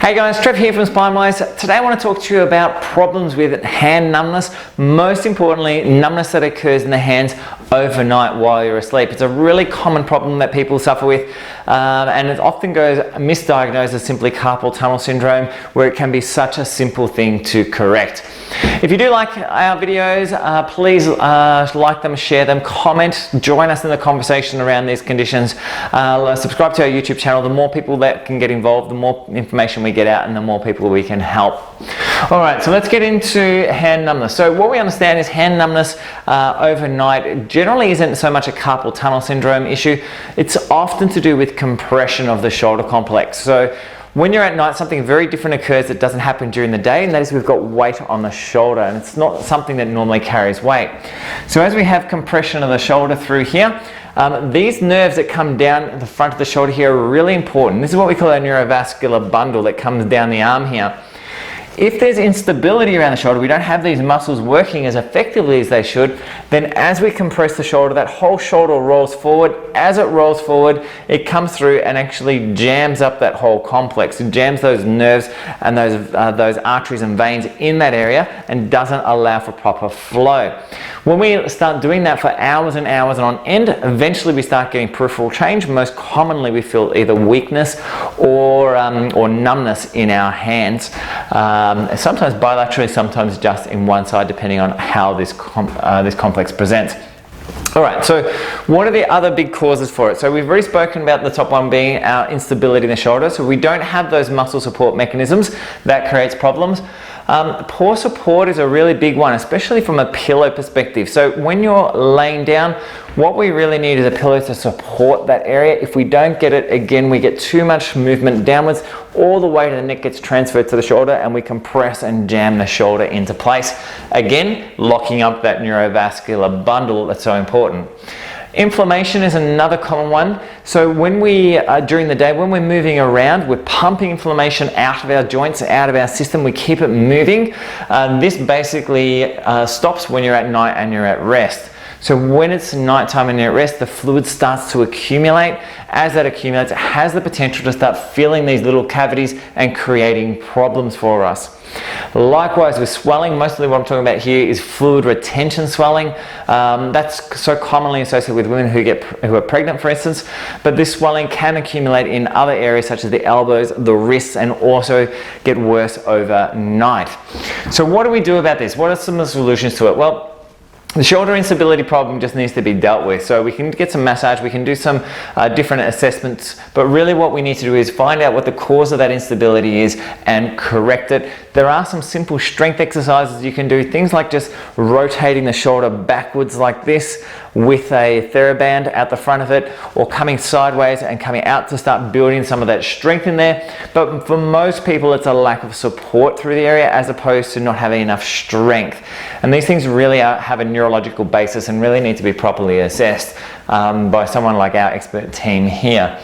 Hey guys, Trev here from SpineWise. Today I want to talk to you about problems with hand numbness, most importantly numbness that occurs in the hands overnight while you're asleep. It's a really common problem that people suffer with and it often goes misdiagnosed as simply carpal tunnel syndrome, where it can be such a simple thing to correct. If you do like our videos, please like them, share them, comment, join us in the conversation around these conditions. Subscribe to our YouTube channel. The more people that can get involved, the more information we get out and the more people we can help. Alright, so let's get into hand numbness. So what we understand is hand numbness overnight generally isn't so much a carpal tunnel syndrome issue. It's often to do with compression of the shoulder complex. So when you're at night, something very different occurs that doesn't happen during the day, and that is we've got weight on the shoulder, and it's not something that normally carries weight. So as we have compression of the shoulder through here, these nerves that come down the front of the shoulder here are really important. This is what we call a neurovascular bundle that comes down the arm here. If there's instability around the shoulder, we don't have these muscles working as effectively as they should, then as we compress the shoulder, that whole shoulder rolls forward. As it rolls forward, it comes through and actually jams up that whole complex. It jams those nerves and those arteries and veins in that area and doesn't allow for proper flow. When we start doing that for hours and hours and on end, eventually we start getting peripheral change. Most commonly we feel either weakness or numbness in our hands. Sometimes bilaterally, sometimes just in one side, depending on how this complex presents. Alright, so what are the other big causes for it? So we've already spoken about the top one being our instability in the shoulder. So we don't have those muscle support mechanisms. That creates problems. Poor support is a really big one, especially from a pillow perspective. So when you're laying down, what we really need is a pillow to support that area. If we don't get it, again, we get too much movement downwards, all the weight of the neck gets transferred to the shoulder and we compress and jam the shoulder into place. Again, locking up that neurovascular bundle that's so important. Inflammation is another common one. So when we, during the day, when we're moving around, we're pumping inflammation out of our joints, out of our system, we keep it moving. This basically stops when you're at night and you're at rest. So when it's nighttime and you're at rest, the fluid starts to accumulate. As that accumulates, it has the potential to start filling these little cavities and creating problems for us. Likewise with swelling, mostly what I'm talking about here is fluid retention swelling. That's so commonly associated with women who are pregnant, for instance, but this swelling can accumulate in other areas such as the elbows, the wrists, and also get worse overnight. So what do we do about this? What are some of the solutions to it? Well, the shoulder instability problem just needs to be dealt with. So we can get some massage, we can do some different assessments, but really what we need to do is find out what the cause of that instability is and correct it. There are some simple strength exercises you can do, things like just rotating the shoulder backwards like this with a TheraBand at the front of it, or coming sideways and coming out to start building some of that strength in there. But for most people, it's a lack of support through the area as opposed to not having enough strength. And these things really have a neurological basis and really need to be properly assessed by someone like our expert team here.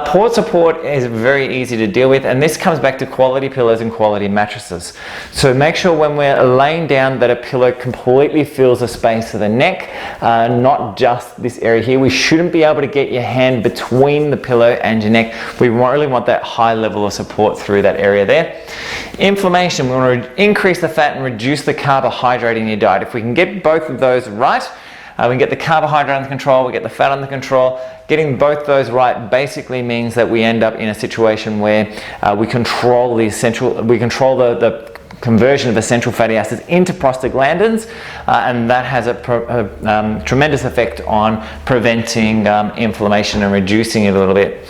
Poor support is very easy to deal with, and this comes back to quality pillows and quality mattresses. So make sure when we're laying down that a pillow completely fills the space of the neck, not just this area here. We shouldn't be able to get your hand between the pillow and your neck. We really want that high level of support through that area there. Inflammation, we want to increase the fat and reduce the carbohydrate in your diet. If we can get both of those right, we can get the carbohydrate under control, we get the fat under control. Getting both those right basically means that we end up in a situation where we control the conversion of essential fatty acids into prostaglandins, and that has a tremendous effect on preventing inflammation and reducing it a little bit.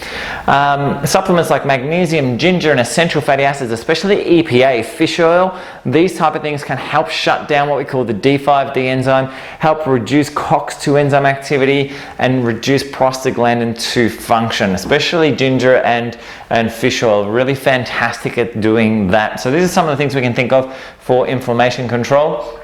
Supplements like magnesium, ginger, and essential fatty acids, especially EPA, fish oil, these type of things can help shut down what we call the D5D enzyme, help reduce COX-2 enzyme activity, and reduce prostaglandin 2 function, especially ginger and fish oil. Really fantastic at doing that. So these are some of the things we can think of for inflammation control.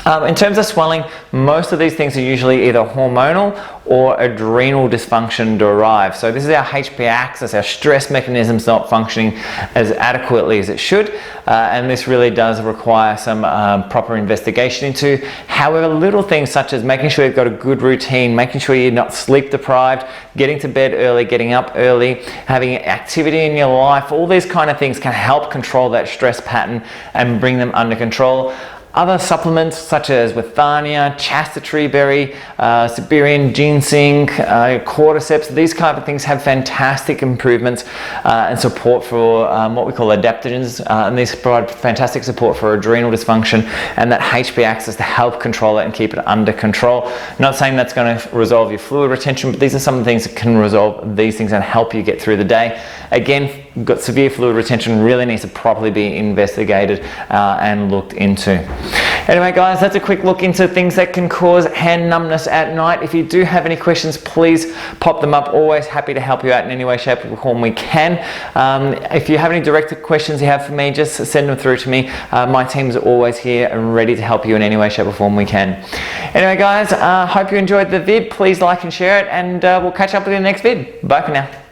In terms of swelling, most of these things are usually either hormonal or adrenal dysfunction derived. So this is our HPA axis, our stress mechanism's not functioning as adequately as it should, and this really does require some proper investigation into. However, little things such as making sure you've got a good routine, making sure you're not sleep deprived, getting to bed early, getting up early, having activity in your life, all these kind of things can help control that stress pattern and bring them under control. Other supplements such as withania, chastity berry, Siberian ginseng, cordyceps, these kind of things have fantastic improvements and support for what we call adaptogens, and these provide fantastic support for adrenal dysfunction and that HPA axis to help control it and keep it under control. Not saying that's going to resolve your fluid retention, but these are some of the things that can resolve these things and help you get through the day. Again, you've got severe fluid retention, really needs to properly be investigated and looked into. Anyway guys, that's a quick look into things that can cause hand numbness at night. If you do have any questions, please pop them up. Always happy to help you out in any way, shape or form we can. If you have any direct questions you have for me, just send them through to me. My team's always here and ready to help you in any way, shape or form we can. Anyway guys, hope you enjoyed the vid. Please like and share it, and we'll catch up with you in the next vid. Bye for now.